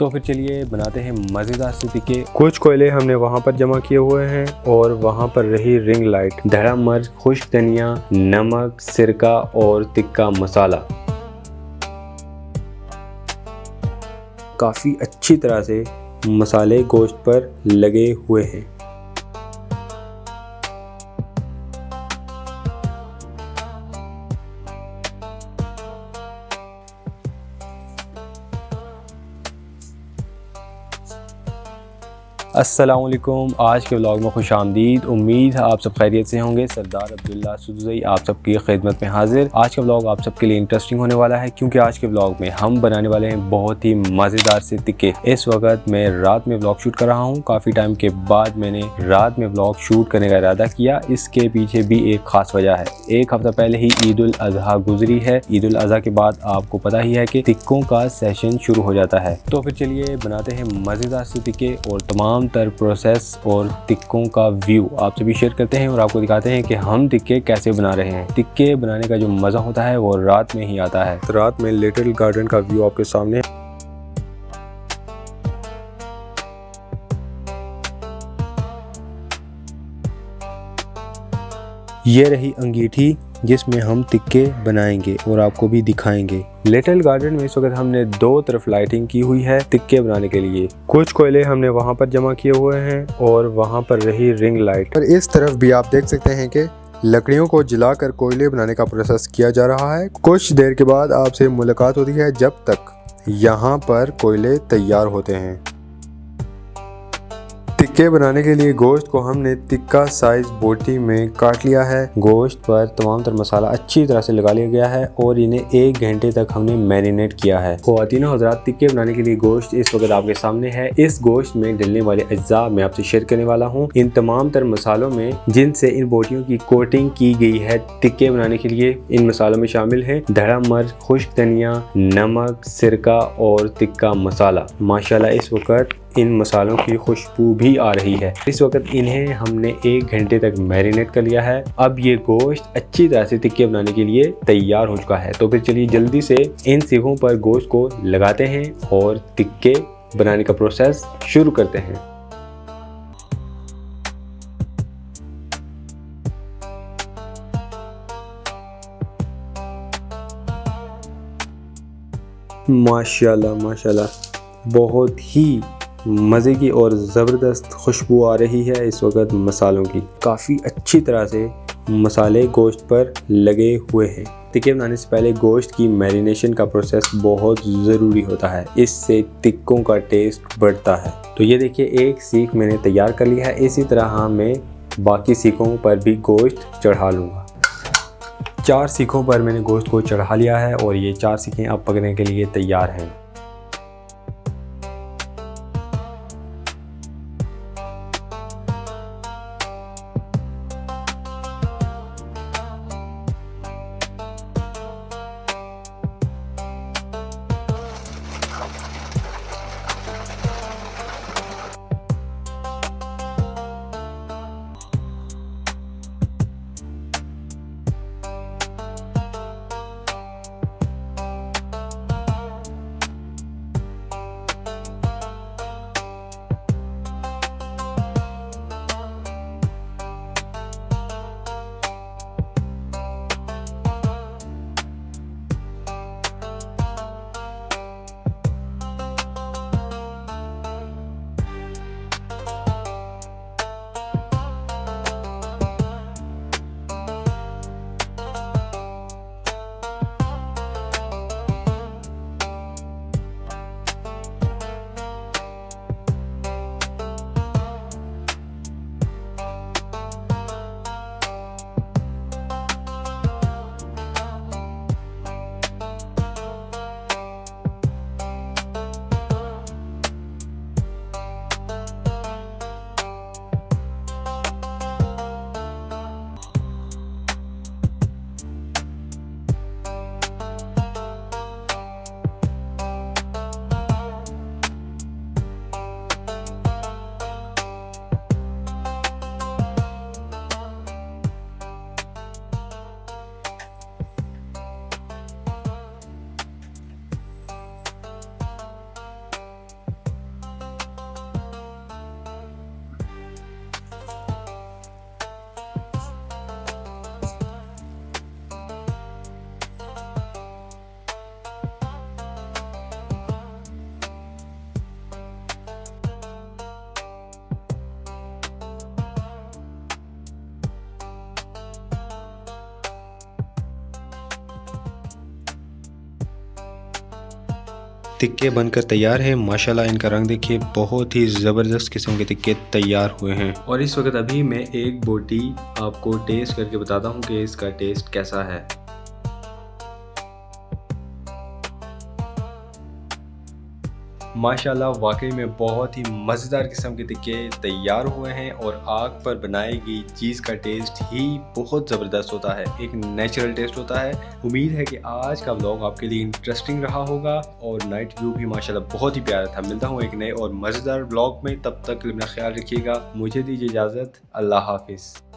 तो फिर चलिए बनाते हैं मज़ेदार से टिक्के। कुछ कोयले हमने वहाँ पर जमा किए हुए हैं और वहाँ पर रही रिंग लाइट, धड़ा मिर्च, खुश्क धनिया, नमक, सिरका और तिक्का मसाला। काफ़ी अच्छी तरह से मसाले गोश्त पर लगे हुए हैं। अस्सलामुअलैकुम, आज के व्लॉग में खुश आमदीद। उम्मीद है आप सब खैरियत से होंगे। सरदार अब्दुल्ला सुदुज़ई आप सबकी खिदमत में हाजिर। आज का व्लॉग आप सबके लिए इंटरेस्टिंग होने वाला है क्योंकि आज के व्लॉग में हम बनाने वाले हैं बहुत ही मज़ेदार से टिक्के। इस वक्त मैं रात में व्लॉग शूट कर रहा हूँ। काफ़ी टाइम के बाद मैंने रात में व्लॉग शूट करने का इरादा किया। इसके पीछे भी एक ख़ास वजह है। एक हफ्ता पहले ही ईद उल अज़हा गुजरी है। ईद उल अज़हा के बाद आपको पता ही है कि टिक्कों का सेशन शुरू हो जाता है। तो फिर चलिए बनाते हैं मज़ेदार से टिक्के और तमाम तर प्रोसेस और टिक्कों का व्यू आप सभी शेयर करते हैं और आपको दिखाते हैं कि हम टिक्के कैसे बना रहे हैं। टिक्के बनाने का जो मज़ा होता है वो रात में ही आता है। तो रात में लिटिल गार्डन का व्यू आपके सामने है। ये रही अंगीठी जिसमें हम टिक्के बनाएंगे और आपको भी दिखाएंगे। लिटिल गार्डन में इस वक्त हमने दो तरफ लाइटिंग की हुई है टिक्के बनाने के लिए। कुछ कोयले हमने वहाँ पर जमा किए हुए हैं और वहाँ पर रही रिंग लाइट। और इस तरफ भी आप देख सकते हैं कि लकड़ियों को जलाकर कोयले बनाने का प्रोसेस किया जा रहा है। कुछ देर के बाद आपसे मुलाकात होती है जब तक यहाँ पर कोयले तैयार होते हैं। टिक्के बनाने के लिए गोश्त को हमने तिक्का साइज बोटी में काट लिया है। गोश्त पर तमाम तर मसाला अच्छी तरह से लगा लिया गया है और इन्हें 1 घंटे तक हमने मैरिनेट किया है। ख्वातीन और हज़रात, टिक्के बनाने के लिए गोश्त इस वक्त आपके सामने है। इस गोश्त में डलने वाले अज्जा मैं आपसे शेयर करने वाला हूँ। इन तमाम तर मसालों में जिनसे इन बोटियों की कोटिंग की गई है टिक्के बनाने के लिए, इन मसालों में शामिल है धड़ा मिर्च, खुश्क धनिया, नमक, सिरका और तिक्का मसाला। माशाल्लाह इस वक्त इन मसालों की खुशबू भी आ रही है। इस वक्त इन्हें हमने 1 घंटे तक मैरिनेट कर लिया है। अब ये गोश्त अच्छी तरह से टिक्के बनाने के लिए तैयार हो चुका है। तो फिर चलिए जल्दी से इन सीखों पर गोश्त को लगाते हैं और टिक्के बनाने का प्रोसेस शुरू करते हैं। माशाल्लाह माशाल्लाह बहुत ही मज़े की और ज़बरदस्त खुशबू आ रही है इस वक्त मसालों की। काफ़ी अच्छी तरह से मसाले गोश्त पर लगे हुए हैं। टिक्के बनाने से पहले गोश्त की मैरिनेशन का प्रोसेस बहुत ज़रूरी होता है। इससे टिक्कों का टेस्ट बढ़ता है। तो ये देखिए, एक सीख मैंने तैयार कर लिया है। इसी तरह मैं बाकी सीखों पर भी गोश्त चढ़ा लूँगा। 4 सीखों पर मैंने गोश्त को चढ़ा लिया है और ये 4 सीखें अब पकने के लिए तैयार हैं। टिक्के बनकर तैयार हैं। माशाल्लाह इनका रंग देखिए, बहुत ही ज़बरदस्त किस्म के टिक्के तैयार हुए हैं। और इस वक्त अभी मैं एक बोटी आपको टेस्ट करके बताता हूँ कि इसका टेस्ट कैसा है। माशाल्लाह वाकई में बहुत ही मज़ेदार किस्म के टिक्के तैयार हुए हैं और आग पर बनाई गई चीज़ का टेस्ट ही बहुत ज़बरदस्त होता है, एक नेचुरल टेस्ट होता है। उम्मीद है कि आज का व्लॉग आपके लिए इंटरेस्टिंग रहा होगा और नाइट व्यू भी माशाल्लाह बहुत ही प्यारा था। मिलता हूँ एक नए और मज़ेदार व्लॉग में, तब तक अपना ख्याल रखिएगा। मुझे दीजिए इजाज़त। अल्लाह हाफिज़।